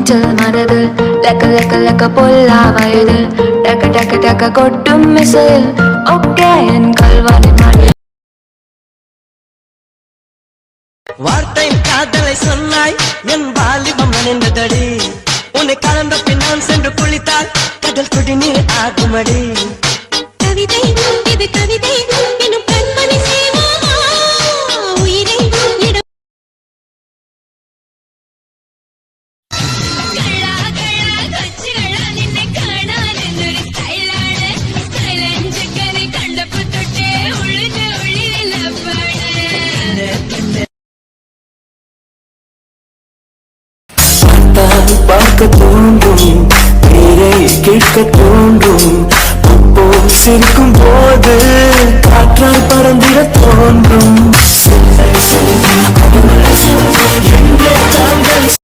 நீச்சல் மனதில் லக்க லக்க லக்க பொல்லா வயதில் டக்க டக்க டக்க கொட்டும் மிசையில் ஒக்கே என் கல்வானி மணி. வார்த்தை காதலை சொன்னாய் என் வாலிபம் நனைந்ததடி. உன்னை கலந்த பின் நான் சென்று குளித்தால் கடல் குடிநீர் ஆகுமடி. கவிதை இது கவிதை இன்னும் கண்மணி சேவாமா உயிரை இடம் கள்ளா கள்ளா கொச்சுகளா நின்னை കാണാനെന്നൊരു സ്റ്റൈലാണ് സ്റ്റൈലഞ്ചക്കനെ കണ്ടപ്പോൾ തൊട്ടേ ഉള്ളിന്റെ ഉള്ളിലപ്പാണ്. பார்க்க தூண்டும் நீரை கேட்க தூண்டும் அப்போ சிரிக்கும் போது காற்றால் பறந்திட தோன்றும். தாங்கள்